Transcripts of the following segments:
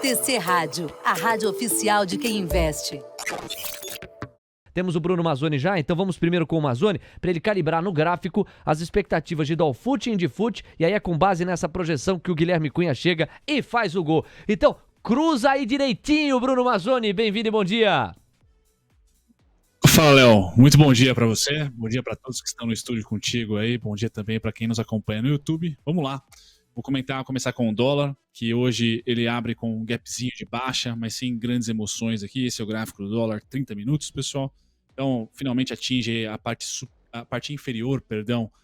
TC Rádio, a rádio oficial de quem investe. Temos o Bruno Mazzoni já, então vamos primeiro com o Mazzoni, para ele calibrar no gráfico as expectativas de Dolfut e Indifut, e aí é com base nessa projeção que o Guilherme Cunha chega e faz o gol. Então, cruza aí direitinho, Bruno Mazzoni, bem-vindo e bom dia. Fala, Léo, muito bom dia para você, bom dia para todos que estão no estúdio contigo aí, bom dia também para quem nos acompanha no YouTube. Vamos lá. Vou começar com o dólar, que hoje ele abre com um gapzinho de baixa, mas sem grandes emoções aqui. Esse é o gráfico do dólar, 30 minutos, pessoal. Então, finalmente atinge a parte inferior,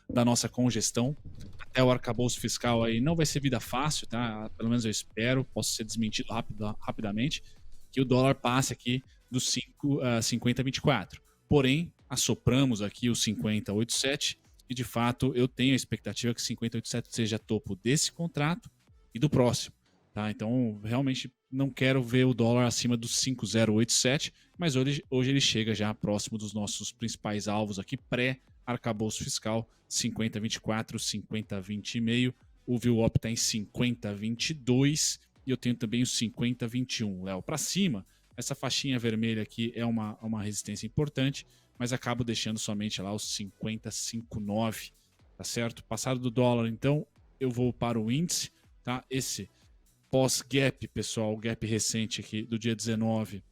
da nossa congestão. Até o arcabouço fiscal aí não vai ser vida fácil, tá? Pelo menos eu espero, posso ser desmentido rapidamente, que o dólar passe aqui dos 50,24. Porém, assopramos aqui os 50,87. E, de fato, eu tenho a expectativa que 50,87 seja topo desse contrato e do próximo. Tá? Então, realmente não quero ver o dólar acima dos 5,087, mas hoje ele chega já próximo dos nossos principais alvos aqui, pré-arcabouço fiscal, 50,24, 50,20,5. O VWAP está em 50,22 e eu tenho também o 50,21. Léo, para cima, essa faixinha vermelha aqui é uma resistência importante, mas acabo deixando somente lá os 50,59, tá certo? Passado do dólar, então, eu vou para o índice, tá? Esse pós-gap, pessoal, o gap recente aqui do dia 19,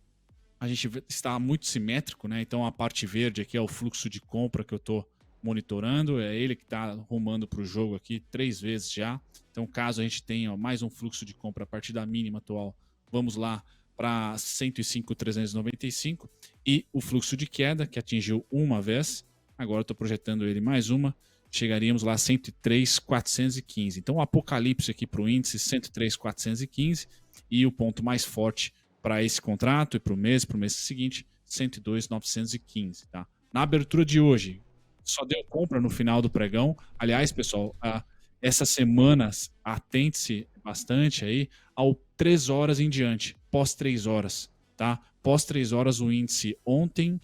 a gente está muito simétrico, né? Então, a parte verde aqui é o fluxo de compra que eu estou monitorando, é ele que está rumando para o jogo aqui 3 vezes já. Então, caso a gente tenha mais um fluxo de compra a partir da mínima atual, vamos lá para 105,395 e o fluxo de queda que atingiu uma vez, agora estou projetando ele mais uma, chegaríamos lá a 103,415. Então o apocalipse aqui para o índice 103,415 e o ponto mais forte para esse contrato e para o mês seguinte 102,915. Tá? Na abertura de hoje, só deu compra no final do pregão. Aliás, pessoal, essas semanas atente-se bastante aí ao 3 horas em diante, pós 3 horas, tá? Pós 3 horas o índice ontem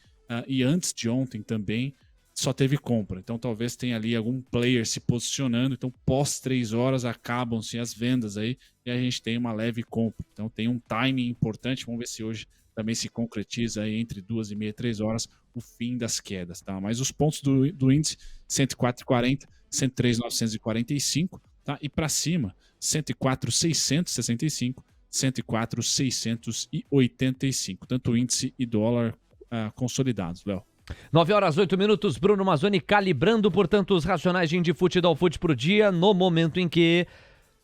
e antes de ontem também só teve compra. Então talvez tenha ali algum player se posicionando. Então pós 3 horas acabam-se as vendas aí e a gente tem uma leve compra. Então tem um timing importante. Vamos ver se hoje também se concretiza aí entre 2h30 e 3 horas o fim das quedas, tá? Mas os pontos do índice 104,40, 103,945, tá? E para cima 104,665, 104,685. Tanto índice e dólar consolidados, Léo. 9 horas 8 minutos, Bruno Mazzoni calibrando, portanto, os racionais de Indifut e Dolfut para o dia, no momento em que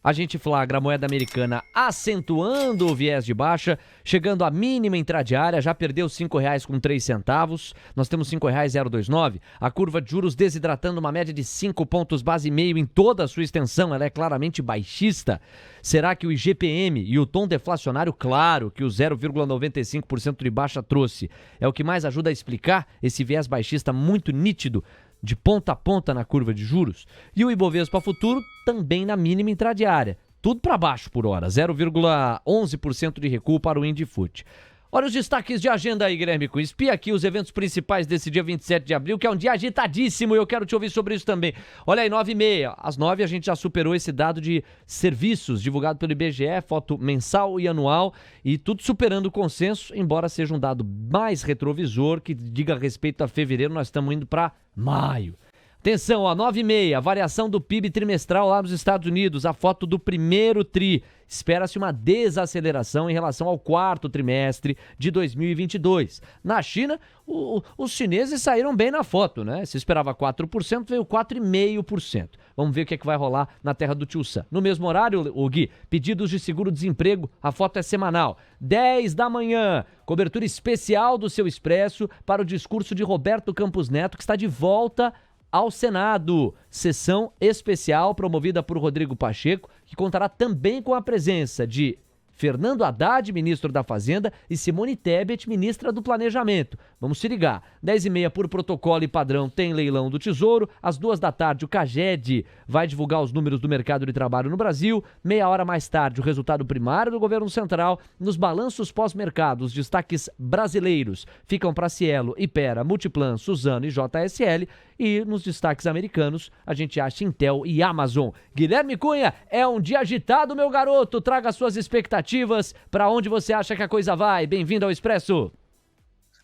a gente flagra a moeda americana acentuando o viés de baixa, chegando à mínima intradiária, já perdeu R$ 5,03. Nós temos R$ 5,029. A curva de juros desidratando uma média de 5 pontos base e meio em toda a sua extensão, ela é claramente baixista. Será que o IGPM e o tom deflacionário, claro, que o 0,95% de baixa trouxe, é o que mais ajuda a explicar esse viés baixista muito nítido de ponta a ponta na curva de juros? E o Ibovespa futuro também na mínima intradiária. Tudo para baixo por hora, 0,11% de recuo para o Indifut. Olha os destaques de agenda aí, Guilherme Cunha. Espia aqui os eventos principais desse dia 27 de abril, que é um dia agitadíssimo e eu quero te ouvir sobre isso também. Olha aí, 9h30. Às 9 a gente já superou esse dado de serviços divulgado pelo IBGE, foto mensal e anual, e tudo superando o consenso, embora seja um dado mais retrovisor que diga respeito a fevereiro, nós estamos indo para maio. Atenção, ó, 9h30, variação do PIB trimestral lá nos Estados Unidos, a foto do primeiro tri. Espera-se uma desaceleração em relação ao quarto trimestre de 2022. Na China, os chineses saíram bem na foto, né? Se esperava 4%, veio 4,5%. Vamos ver o que é que vai rolar na terra do Tio Sam. No mesmo horário, o Gui, pedidos de seguro-desemprego, a foto é semanal. 10 da manhã, cobertura especial do Seu Expresso para o discurso de Roberto Campos Neto, que está de volta ao Senado. Sessão especial promovida por Rodrigo Pacheco, que contará também com a presença de Fernando Haddad, ministro da Fazenda, e Simone Tebet, ministra do Planejamento. Vamos se ligar. 10h30 por protocolo e padrão tem leilão do Tesouro. Às 14h o CAGED vai divulgar os números do mercado de trabalho no Brasil. Meia hora mais tarde, o resultado primário do governo central. Nos balanços pós-mercado, os destaques brasileiros ficam para Cielo, Ipera, Multiplan, Suzano e JSL. E nos destaques americanos, a gente acha Intel e Amazon. Guilherme Cunha, é um dia agitado, meu garoto. Traga suas expectativas. Para onde você acha que a coisa vai? Bem-vindo ao Expresso.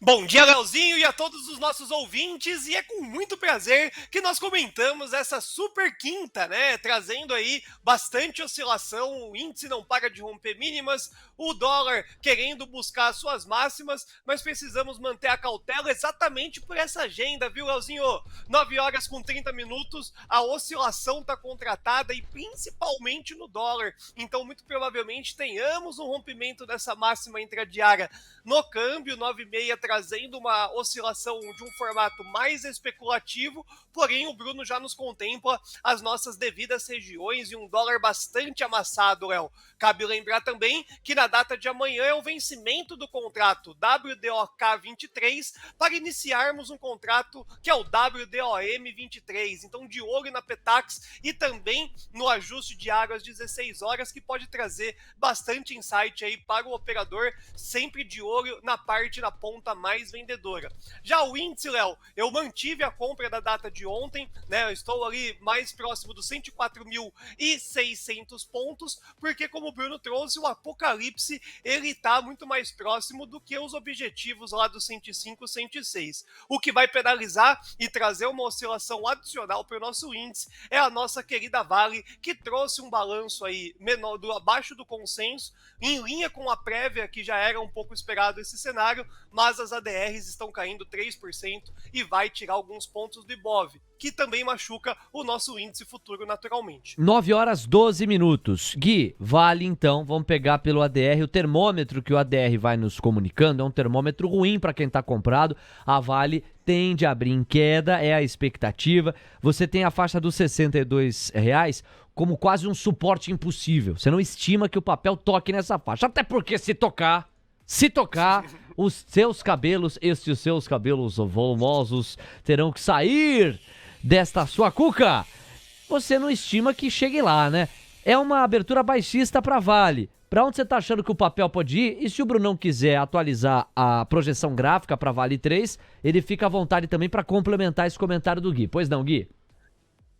Bom dia, Leozinho, e a todos os nossos ouvintes, e é com muito prazer que nós comentamos essa super quinta, né, trazendo aí bastante oscilação, o índice não para de romper mínimas, o dólar querendo buscar suas máximas, mas precisamos manter a cautela exatamente por essa agenda, viu, Leozinho? 9h30, a oscilação está contratada e principalmente no dólar, então muito provavelmente tenhamos um rompimento dessa máxima intradiária no câmbio, 9h30 trazendo uma oscilação de um formato mais especulativo, porém o Bruno já nos contempla as nossas devidas regiões e um dólar bastante amassado, Léo. Cabe lembrar também que na data de amanhã é o vencimento do contrato WDOK 23 para iniciarmos um contrato que é o WDOM 23. Então, de olho na Petax e também no ajuste diário às 16 horas, que pode trazer bastante insight aí para o operador, sempre de olho na ponta mais vendedora. Já o índice, Léo, eu mantive a compra da data de ontem, né? Eu estou ali mais próximo dos 104.600 pontos, porque como o Bruno trouxe, o apocalipse, ele está muito mais próximo do que os objetivos lá dos 105, 106. O que vai penalizar e trazer uma oscilação adicional para o nosso índice é a nossa querida Vale, que trouxe um balanço aí menor, abaixo do consenso, em linha com a prévia, que já era um pouco esperado esse cenário, mas as ADRs estão caindo 3% e vai tirar alguns pontos do Ibov, que também machuca o nosso índice futuro naturalmente. 9h12. Gui, Vale então, vamos pegar pelo ADR, o termômetro que o ADR vai nos comunicando é um termômetro ruim para quem está comprado. A Vale tende a abrir em queda, é a expectativa. Você tem a faixa dos R$62 como quase um suporte impossível. Você não estima que o papel toque nessa faixa, até porque se tocar, os seus cabelos, estes seus cabelos volumosos, terão que sair desta sua cuca. Você não estima que chegue lá, né? É uma abertura baixista para Vale. Para onde você tá achando que o papel pode ir? E se o Brunão quiser atualizar a projeção gráfica para Vale 3, ele fica à vontade também para complementar esse comentário do Gui. Pois não, Gui?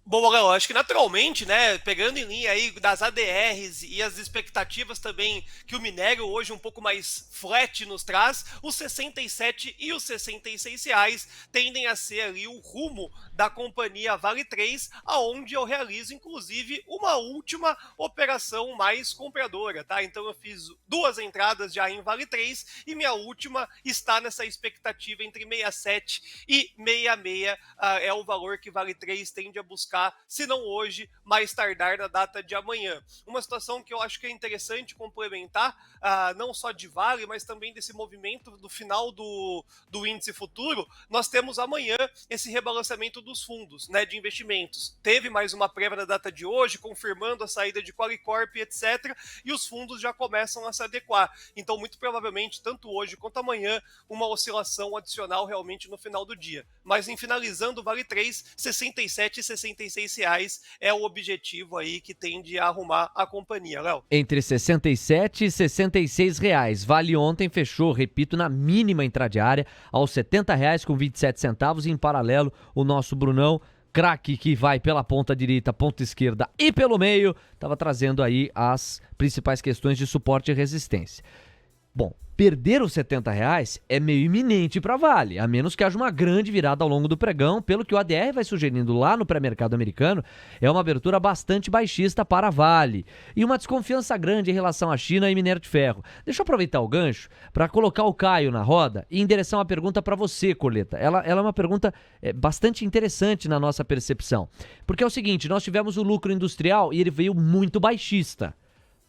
Bom, Léo, acho que naturalmente, né, pegando em linha aí das ADRs e as expectativas também que o minério hoje um pouco mais flat nos traz, os 67 e os 66 reais tendem a ser ali o rumo da companhia Vale 3, aonde eu realizo inclusive uma última operação mais compradora, tá? Então eu fiz 2 entradas já em Vale 3 e minha última está nessa expectativa entre 67 e 66, é o valor que Vale 3 tende a buscar, se não hoje, mais tardar na data de amanhã. Uma situação que eu acho que é interessante complementar, não só de Vale, mas também desse movimento do final do índice futuro, nós temos amanhã esse rebalanceamento dos fundos, né, de investimentos. Teve mais uma prévia na data de hoje, confirmando a saída de Qualicorp, etc., e os fundos já começam a se adequar. Então, muito provavelmente, tanto hoje quanto amanhã, uma oscilação adicional realmente no final do dia. Mas, em finalizando, Vale 3, 67 e 66 reais é o objetivo aí que tende a arrumar a companhia, Léo. Entre 67 e 66 reais. Vale ontem fechou, repito, na mínima intradiária, aos R$70,27. Em paralelo, o nosso Brunão, craque que vai pela ponta direita, ponta esquerda e pelo meio, estava trazendo aí as principais questões de suporte e resistência. Bom, perder os R$70 é meio iminente para Vale, a menos que haja uma grande virada ao longo do pregão. Pelo que o ADR vai sugerindo lá no pré-mercado americano, é uma abertura bastante baixista para Vale e uma desconfiança grande em relação à China e minério de ferro. Deixa eu aproveitar o gancho para colocar o Caio na roda e endereçar uma pergunta para você, Coleta. Ela é uma pergunta bastante interessante na nossa percepção, porque é o seguinte, nós tivemos o lucro industrial e ele veio muito baixista.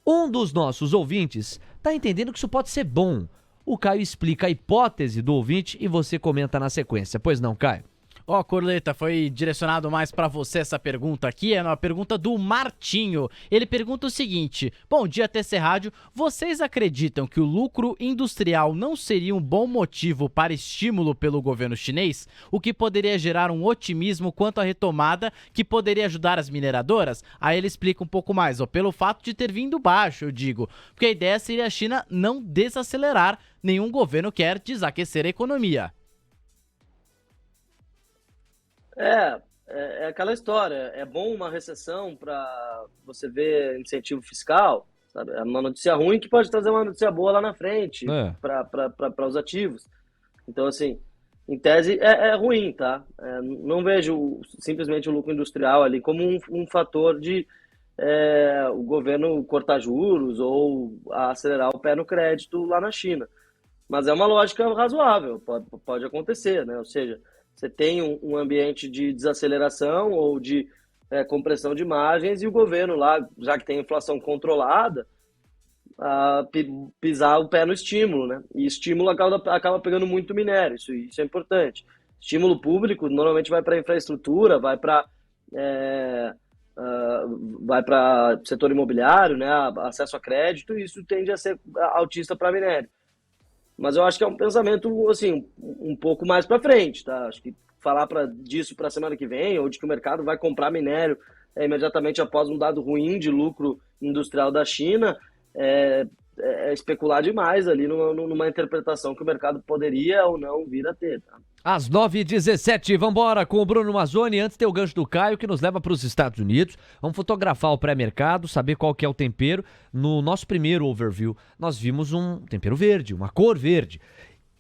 Um dos nossos ouvintes está entendendo que isso pode ser bom. O Caio explica a hipótese do ouvinte e você comenta na sequência. Pois não, Caio? Ó, Corleta, foi direcionado mais para você essa pergunta aqui, é uma pergunta do Martinho. Ele pergunta o seguinte: bom dia, TC Rádio, vocês acreditam que o lucro industrial não seria um bom motivo para estímulo pelo governo chinês? O que poderia gerar um otimismo quanto à retomada que poderia ajudar as mineradoras? Aí ele explica um pouco mais, ó, pelo fato de ter vindo baixo, eu digo, porque a ideia seria a China não desacelerar, nenhum governo quer desaquecer a economia. É aquela história. É bom uma recessão para você ver incentivo fiscal, sabe? É uma notícia ruim que pode trazer uma notícia boa lá na frente para os ativos. Então, assim, em tese é ruim, tá? Não vejo simplesmente o lucro industrial ali como um fator de o governo cortar juros ou acelerar o pé no crédito lá na China. Mas é uma lógica razoável, pode acontecer, né? Ou seja, você tem um ambiente de desaceleração ou de compressão de margens e o governo lá, já que tem inflação controlada, pisar o pé no estímulo, né? E estímulo acaba pegando muito minério, isso é importante. Estímulo público normalmente vai para infraestrutura, vai para setor imobiliário, né? Acesso a crédito, e isso tende a ser altista para minério. Mas eu acho que é um pensamento, assim, um pouco mais para frente, tá? Acho que falar disso para a semana que vem, ou de que o mercado vai comprar minério imediatamente após um dado ruim de lucro industrial da China, é especular demais ali numa interpretação que o mercado poderia ou não vir a ter, tá? Às 9h17, vambora com o Bruno Mazzoni. Antes tem o gancho do Caio que nos leva para os Estados Unidos. Vamos fotografar o pré-mercado, saber qual que é o tempero. No nosso primeiro overview, nós vimos um tempero verde, uma cor verde,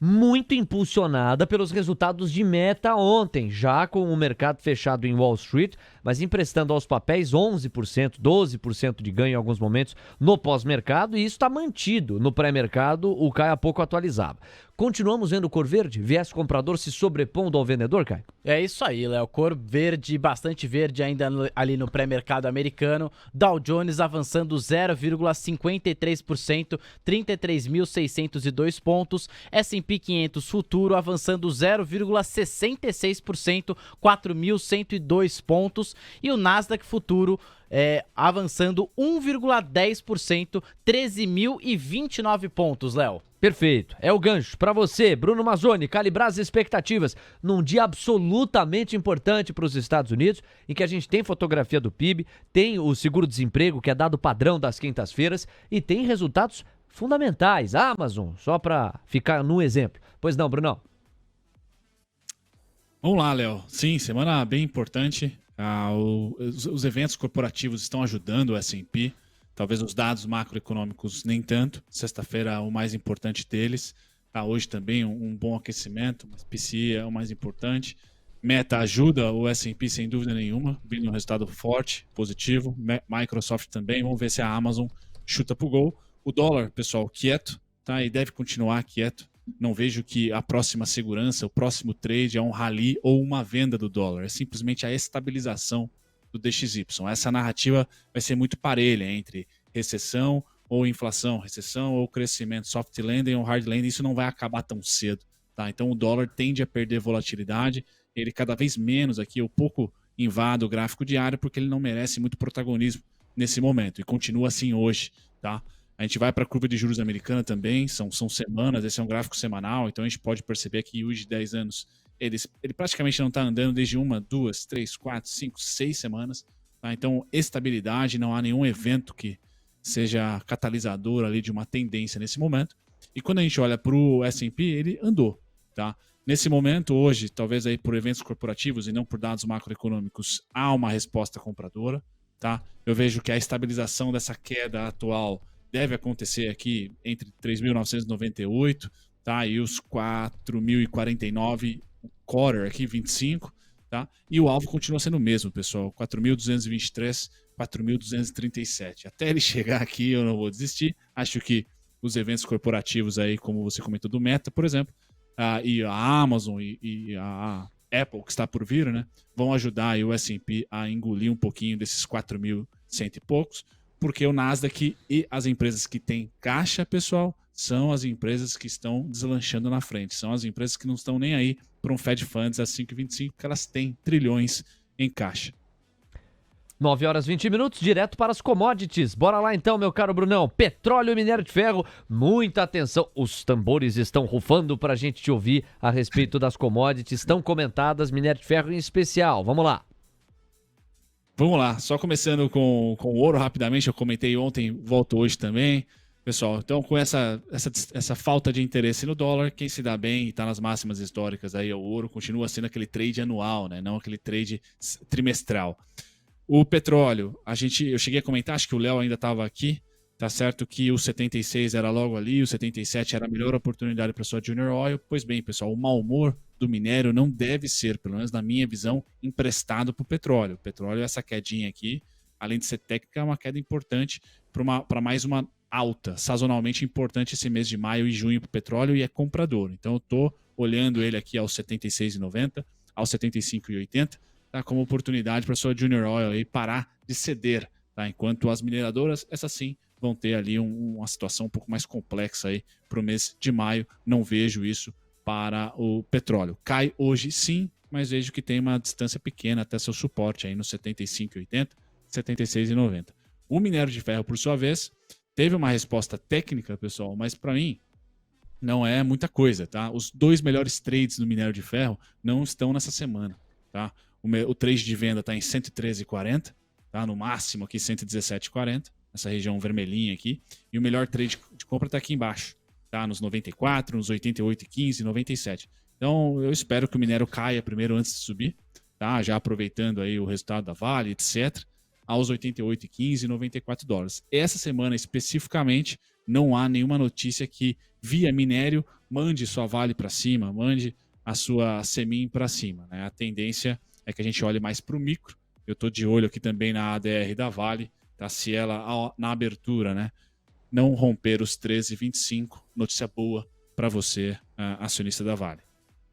muito impulsionada pelos resultados de Meta ontem, já com o mercado fechado em Wall Street, mas emprestando aos papéis 11%, 12% de ganho em alguns momentos no pós-mercado, e isso está mantido no pré-mercado, o Caio há pouco atualizava. Continuamos vendo cor verde? Viés comprador se sobrepondo ao vendedor, Caio? É isso aí, Léo. Cor verde, bastante verde ainda ali no pré-mercado americano. Dow Jones avançando 0,53%, 33.602 pontos. S&P 500 futuro avançando 0,66%, 4.102 pontos. E o Nasdaq futuro avançando 1,10%, 13.029 pontos, Léo. Perfeito. É o gancho. Para você, Bruno Mazzoni, calibrar as expectativas num dia absolutamente importante para os Estados Unidos, em que a gente tem fotografia do PIB, tem o seguro-desemprego, que é dado padrão das quintas-feiras, e tem resultados fundamentais. A Amazon, só para ficar no exemplo. Pois não, Brunão? Vamos lá, Léo. Sim, semana bem importante. Os eventos corporativos estão ajudando o S&P. Talvez os dados macroeconômicos nem tanto. Sexta-feira o mais importante deles. Hoje também um bom aquecimento, mas PCE é o mais importante. Meta ajuda o S&P sem dúvida nenhuma, vindo um resultado forte, positivo. Microsoft também. Vamos ver se a Amazon chuta pro gol. O dólar, pessoal, quieto, tá? E deve continuar quieto. Não vejo que a próxima segurança, o próximo trade é um rally ou uma venda do dólar. É simplesmente a estabilização do DXY. Essa narrativa vai ser muito parelha entre recessão ou inflação, recessão ou crescimento, soft landing ou hard landing. Isso não vai acabar tão cedo, tá? Então o dólar tende a perder volatilidade. Ele cada vez menos aqui, eu pouco invado o gráfico diário porque ele não merece muito protagonismo nesse momento e continua assim hoje, tá? A gente vai para a curva de juros americana também, são semanas, esse é um gráfico semanal, então a gente pode perceber que os de 10 anos, ele praticamente não está andando desde 1, 2, 3, 4, 5, 6 semanas. Tá? Então, estabilidade, não há nenhum evento que seja catalisador ali de uma tendência nesse momento. E quando a gente olha para o S&P, ele andou. Tá? Nesse momento, hoje, talvez aí por eventos corporativos e não por dados macroeconômicos, há uma resposta compradora. Tá? Eu vejo que a estabilização dessa queda atual deve acontecer aqui entre 3.998, tá? E os 4.049, quarter aqui, 25, tá? E o alvo continua sendo o mesmo, pessoal, 4.223, 4.237. Até ele chegar aqui eu não vou desistir. Acho que os eventos corporativos aí, como você comentou do Meta, por exemplo, e a Amazon e a Apple, que está por vir, né? Vão ajudar aí o S&P a engolir um pouquinho desses 4.100 e poucos, porque o Nasdaq e as empresas que têm caixa, pessoal, são as empresas que estão deslanchando na frente. São as empresas que não estão nem aí para um Fed Funds a 5,25, porque elas têm trilhões em caixa. 9 horas 20 minutos, direto para as commodities. Bora lá então, meu caro Brunão. Petróleo e minério de ferro, muita atenção. Os tambores estão rufando para a gente te ouvir a respeito das commodities. Estão comentadas, minério de ferro em especial. Vamos lá. Vamos lá, só começando com o ouro rapidamente, eu comentei ontem, volto hoje também. Pessoal, então com essa falta de interesse no dólar, quem se dá bem e está nas máximas históricas aí, o ouro continua sendo aquele trade anual, né? Não aquele trade trimestral. O petróleo, eu cheguei a comentar, acho que o Léo ainda estava aqui, tá certo que o 76 era logo ali, o 77 era a melhor oportunidade para sua Junior Oil. Pois bem, pessoal, o mau humor do minério não deve ser, pelo menos na minha visão, emprestado para o petróleo. O petróleo, essa quedinha aqui, além de ser técnica, é uma queda importante para mais uma alta, sazonalmente importante esse mês de maio e junho para o petróleo, e é comprador. Então eu estou olhando ele aqui aos 76,90, aos 75,80, tá, como oportunidade para sua Junior Oil aí parar de ceder, tá? Enquanto as mineradoras, essas sim, vão ter ali uma situação um pouco mais complexa aí para o mês de maio. Não vejo isso para o petróleo. Cai hoje sim, mas vejo que tem uma distância pequena até seu suporte aí no 75,80, 76,90. O minério de ferro, por sua vez, teve uma resposta técnica, pessoal, mas para mim não é muita coisa, tá? Os dois melhores trades no minério de ferro não estão nessa semana, tá? O trade de venda está em 113,40, tá? No máximo aqui 117,40, essa região vermelhinha aqui. E o melhor trade de compra está aqui embaixo, tá? Nos 94, nos 88,15, 97. Então eu espero que o minério caia primeiro antes de subir, tá? Já aproveitando aí o resultado da Vale, etc., aos 88,15 e 94 dólares. Essa semana especificamente não há nenhuma notícia que via minério mande sua Vale para cima, mande a sua Semin para cima, né? A tendência é que a gente olhe mais para o micro. Eu estou de olho aqui também na ADR da Vale, tá? Se ela, na abertura, né, não romper os 13,25, notícia boa para você, acionista da Vale.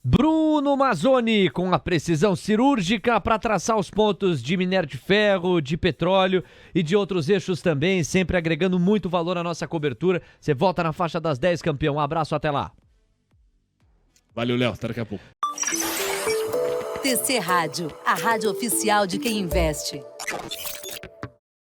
Bruno Mazzoni, com a precisão cirúrgica para traçar os pontos de minério de ferro, de petróleo e de outros eixos também, sempre agregando muito valor à nossa cobertura. Você volta na faixa das 10, campeão. Um abraço, até lá. Valeu, Léo. Até daqui a pouco. TC Rádio, a rádio oficial de quem investe.